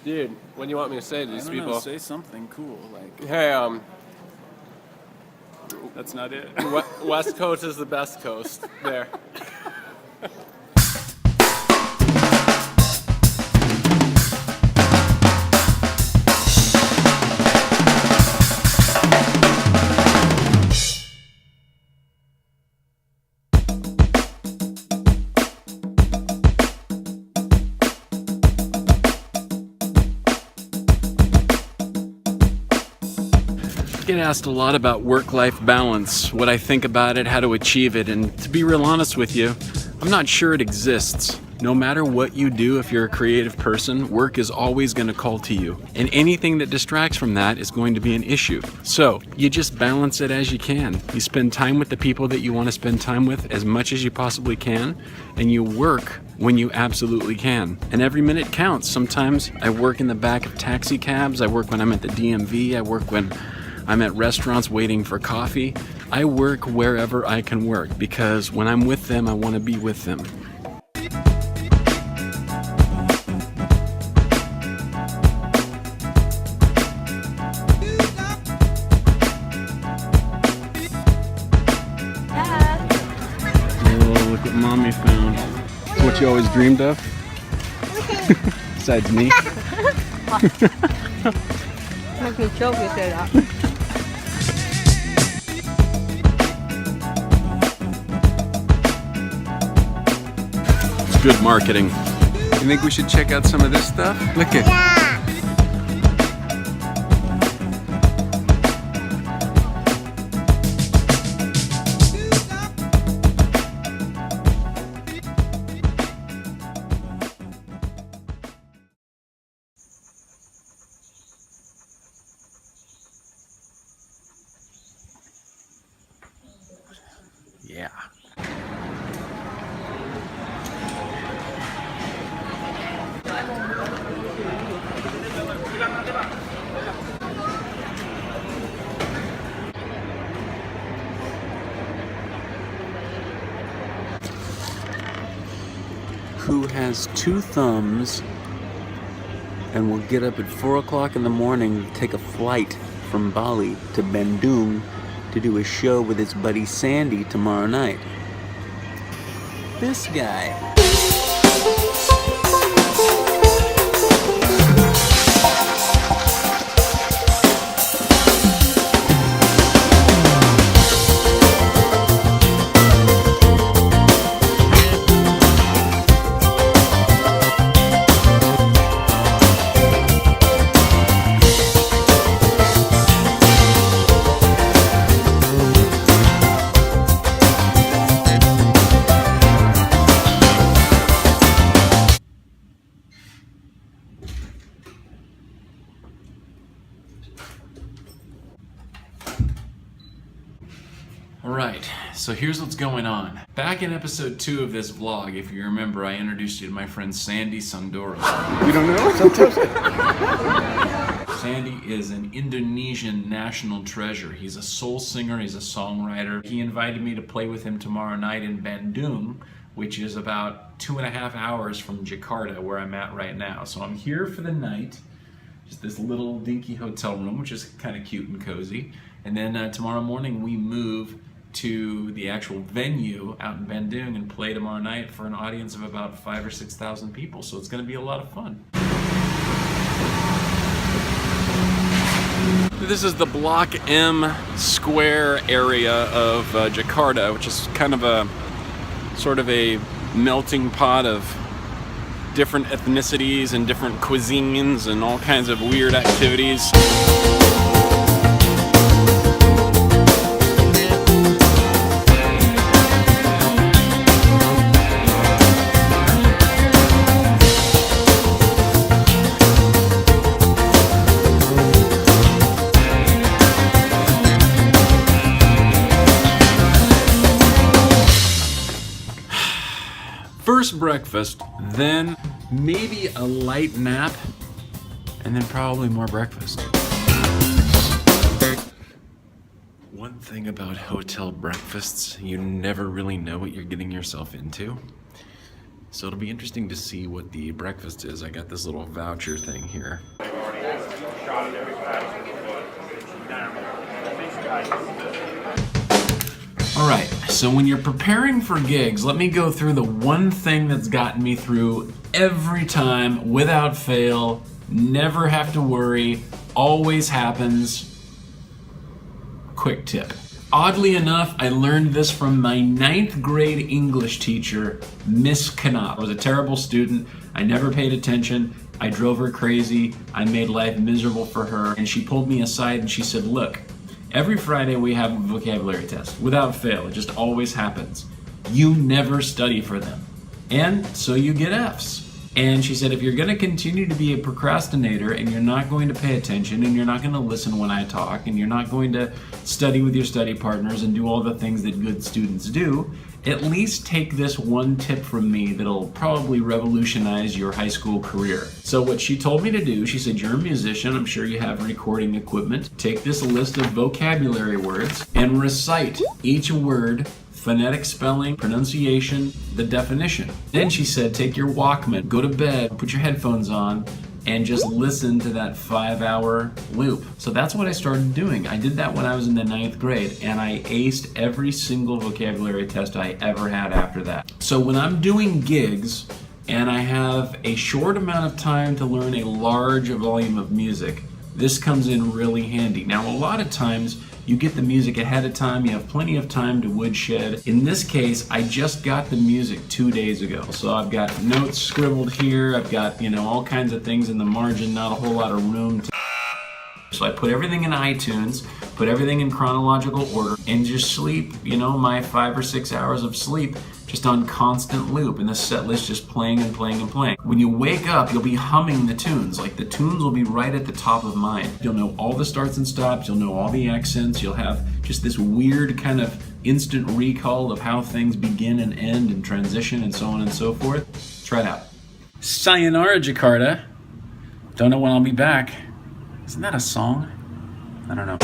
Dude, what do you want me to say to these people? Say something cool, like... Hey, That's not it. West Coast is the best coast. There. I get asked a lot about work-life balance, what I think about it, how to achieve it, and to be real honest with you, I'm not sure it exists. No matter what you do, if you're a creative person, work is always going to call to you. And anything that distracts from that is going to be an issue. So you just balance it as you can. You spend time with the people that you want to spend time with as much as you possibly can, and you work when you absolutely can. And every minute counts. Sometimes I work in the back of taxi cabs, I work when I'm at the DMV, I work when I'm at restaurants waiting for coffee. I work wherever I can work because when I'm with them, I want to be with them. Oh, look what Mommy found. It's what you always dreamed of? Besides me. Makes me choke you say that. It's good marketing. You think we should check out some of this stuff? Look at. Yeah. Yeah. Who has two thumbs and will get up at 4 o'clock in the morning to take a flight from Bali to Bandung to do a show with his buddy Sandy tomorrow night? This guy. Alright, so here's what's going on. Back in episode 2 of this vlog, if you remember, I introduced you to my friend Sandy Sandoro. You don't know? Sandy is an Indonesian national treasure. He's a soul singer, he's a songwriter. He invited me to play with him tomorrow night in Bandung, which is about 2.5 hours from Jakarta, where I'm at right now. So I'm here for the night, just this little dinky hotel room, which is kind of cute and cozy. And then tomorrow morning we move to the actual venue out in Bandung and play tomorrow night for an audience of about 5,000 or 6,000 people. So it's going to be a lot of fun. This is the Block M Square area of Jakarta, which is kind of a sort of a melting pot of different ethnicities and different cuisines and all kinds of weird activities. First breakfast, then maybe a light nap, and then probably more breakfast. One thing about hotel breakfasts, you never really know what you're getting yourself into. So it'll be interesting to see what the breakfast is. I got this little voucher thing here. All right, so when you're preparing for gigs, let me go through the one thing that's gotten me through every time, without fail, never have to worry, always happens. Quick tip. Oddly enough, I learned this from my 9th grade English teacher, Miss Knopf. I was a terrible student. I never paid attention. I drove her crazy. I made life miserable for her. And she pulled me aside and she said, look, every Friday we have a vocabulary test. Without fail, it just always happens. You never study for them. And so you get Fs. And she said, if you're going to continue to be a procrastinator and you're not going to pay attention and you're not going to listen when I talk and you're not going to study with your study partners and do all the things that good students do, at least take this one tip from me that'll probably revolutionize your high school career. So what she told me to do, she said, you're a musician, I'm sure you have recording equipment. Take this list of vocabulary words and recite each word, phonetic spelling, pronunciation, the definition. Then she said, take your Walkman, go to bed, put your headphones on, and just listen to that 5-hour loop. So that's what I started doing. I did that when I was in the 9th grade, and I aced every single vocabulary test I ever had after that. So when I'm doing gigs, and I have a short amount of time to learn a large volume of music, this comes in really handy. Now, a lot of times, you get the music ahead of time, you have plenty of time to woodshed. In this case, I just got the music 2 days ago. So I've got notes scribbled here, I've got, all kinds of things in the margin, not a whole lot of room to. So I put everything in iTunes, put everything in chronological order, and just sleep, my 5 or 6 hours of sleep just on constant loop, and the set list just playing and playing and playing. When you wake up, you'll be humming the tunes. Like, the tunes will be right at the top of mind. You'll know all the starts and stops, you'll know all the accents, you'll have just this weird kind of instant recall of how things begin and end and transition and so on and so forth. Try it out. Sayonara, Jakarta. Don't know when I'll be back. Isn't that a song? I don't know.